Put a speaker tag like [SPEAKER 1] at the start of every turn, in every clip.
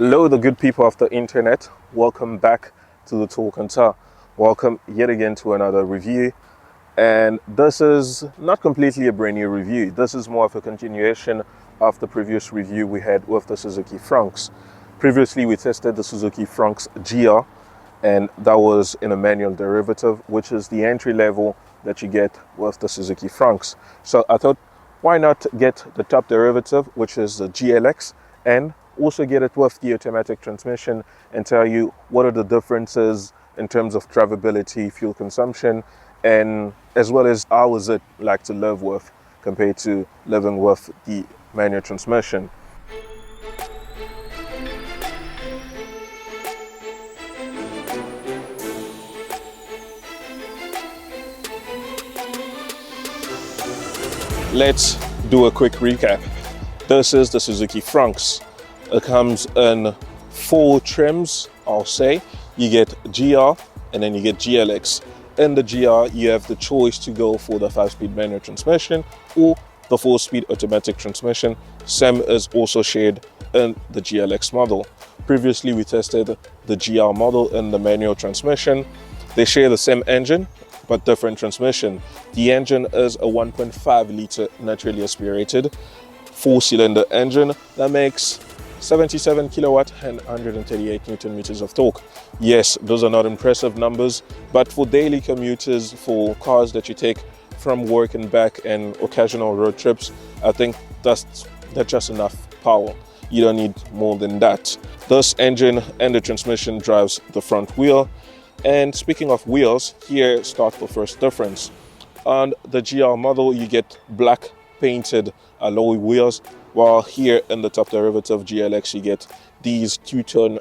[SPEAKER 1] Hello, the good people of the internet. Welcome back to the Talk and Tar. Welcome yet again to another review. And this is not completely a brand new review. This is more of a continuation of the previous review we had with the Suzuki Fronx. Previously, we tested the Suzuki Fronx GL, and that was in a manual derivative, which is the entry level that you get with the Suzuki Fronx. So I thought, why not get the top derivative, which is the GLX, and also get it with the automatic transmission and tell you what are the differences in terms of drivability, fuel consumption, and as well as how is it like to live with compared to living with the manual transmission. Let's do a quick recap. This is the Suzuki Fronx. It comes in 4 trims, I'll say. You get GR and then you get GLX. In the GR, you have the choice to go for the 5-speed manual transmission or the 4-speed automatic transmission. Same is also shared in the GLX model. Previously, we tested the GR model in the manual transmission. They share the same engine, but different transmission. The engine is a 1.5 liter naturally aspirated 4-cylinder engine that makes 77 kilowatt and 138 newton meters of torque. Yes, those are not impressive numbers, but for daily commuters, for cars that you take from work and back and occasional road trips, I think that's just enough power. You don't need more than that. This engine and the transmission drives the front wheel. And speaking of wheels, here starts the first difference. On the GR model, you get black painted alloy wheels, while here in the top derivative GLX you get these two-tone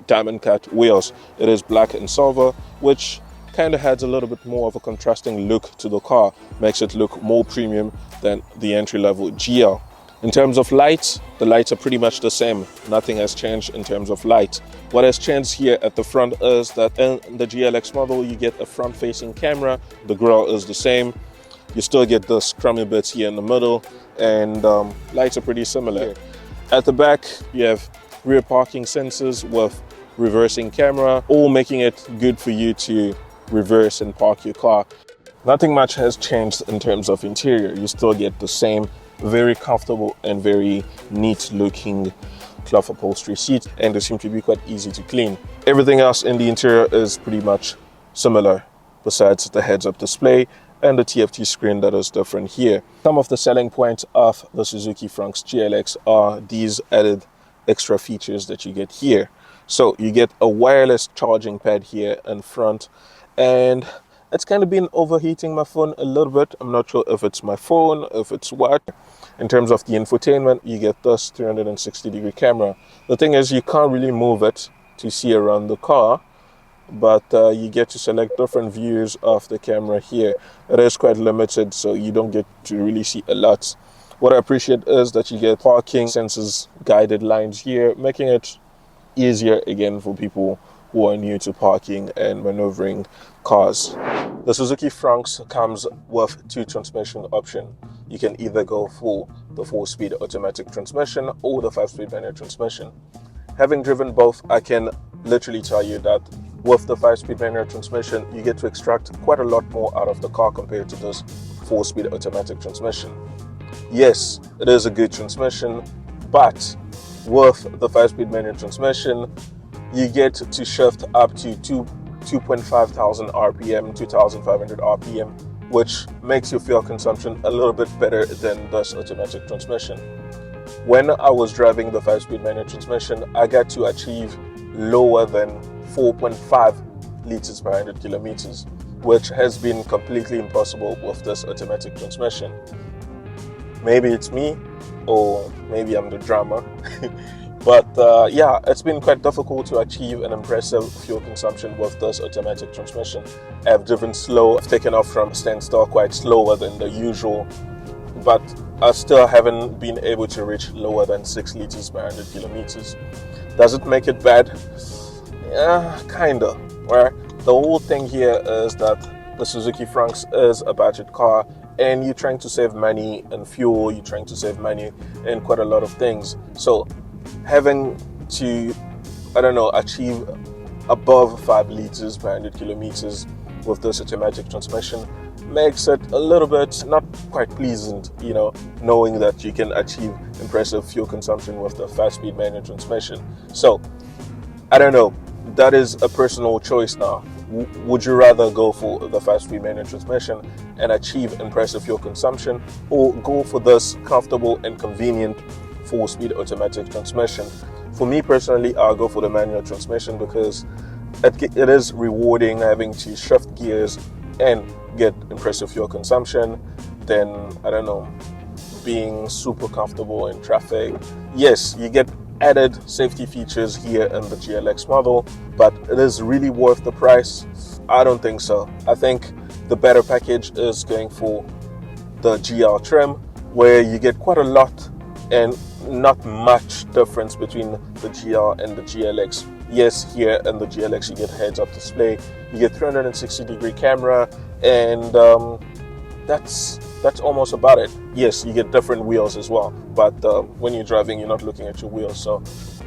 [SPEAKER 1] diamond cut wheels. It is black and silver, which kind of adds a little bit more of a contrasting look to the car, makes it look more premium than the entry-level GL. In terms of lights, the lights are pretty much the same. Nothing has changed in terms of light. What has changed here at the front is that in the GLX model you get a front-facing camera. The grille is the same. You still get the scrummy bits here in the middle, and lights are pretty similar. At the back, you have rear parking sensors with reversing camera, all making it good for you to reverse and park your car. Nothing much has changed in terms of interior. You still get the same very comfortable and very neat looking cloth upholstery seats, and they seem to be quite easy to clean. Everything else in the interior is pretty much similar, besides the heads-up display and the TFT screen that is different here. Some of the selling points of the Suzuki Fronx GLX are these added extra features that you get here. So you get a wireless charging pad here in front, and it's kind of been overheating my phone a little bit. I'm not sure if it's my phone, if it's what. In terms of the infotainment, you get this 360-degree camera. The thing is, you can't really move it to see around the car, but you get to select different views of the camera here. It is quite limited, so you don't get to really see a lot. What I appreciate is that you get parking sensors guided lines here, making it easier again for people who are new to parking and maneuvering cars. The Suzuki Fronx comes with 2 transmission options. You can either go for the 4-speed automatic transmission or the 5-speed manual transmission. Having driven both, I can literally tell you that with the 5-speed manual transmission, you get to extract quite a lot more out of the car compared to this 4-speed automatic transmission. Yes, it is a good transmission, but with the 5-speed manual transmission, you get to shift up to 2.5 thousand RPM, 2,500 RPM, which makes your fuel consumption a little bit better than this automatic transmission. When I was driving the 5-speed manual transmission, I got to achieve lower than 4.5 liters per 100 kilometers, which has been completely impossible with this automatic transmission. Maybe it's me, or maybe I'm the drama. But yeah, it's been quite difficult to achieve an impressive fuel consumption with this automatic transmission. I've driven slow, I've taken off from standstill quite slower than the usual, but I still haven't been able to reach lower than 6 liters per 100 kilometers. Does it make it bad? Yeah, kinda. Right? The whole thing here is that the Suzuki Fronx is a budget car, and you're trying to save money in fuel, you're trying to save money in quite a lot of things. So having to, I don't know, achieve above 5 liters per 100 kilometers with this automatic transmission makes it a little bit not quite pleasant, you know, knowing that you can achieve impressive fuel consumption with the fast-speed manual transmission. So, I don't know, that is a personal choice now. Would you rather go for the fast-speed manual transmission and achieve impressive fuel consumption, or go for this comfortable and convenient 4-speed automatic transmission? For me personally, I'll go for the manual transmission because it is rewarding having to shift gears and get impressive fuel consumption than, I don't know, being super comfortable in traffic. Yes, you get added safety features here in the GLX model, but it is really worth the price? I don't think so. I think the better package is going for the GL trim, where you get quite a lot and not much difference between the GL and the GLX. Yes, here in the GLX you get heads-up display, you get 360-degree camera, and that's almost about it. Yes, you get different wheels as well, but when you're driving, you're not looking at your wheels. So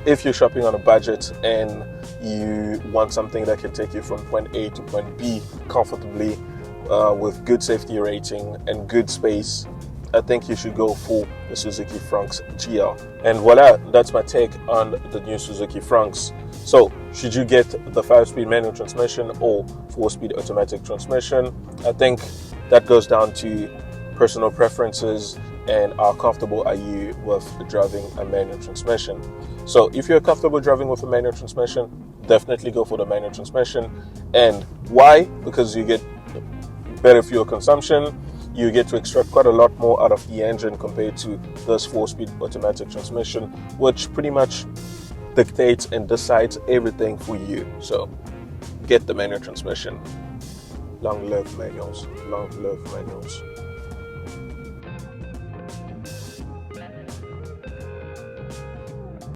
[SPEAKER 1] if you're shopping on a budget and you want something that can take you from point A to point B comfortably with good safety rating and good space, I think you should go for the Suzuki Fronx GL. And voila, that's my take on the new Suzuki Fronx. So, should you get the 5-speed manual transmission or 4-speed automatic transmission? I think that goes down to personal preferences and how comfortable are you with driving a manual transmission. So, if you're comfortable driving with a manual transmission, definitely go for the manual transmission. And why? Because you get better fuel consumption. You get to extract quite a lot more out of the engine compared to this 4-speed automatic transmission, which pretty much dictates and decides everything for you. So get the manual transmission. Long live manuals. Long live manuals.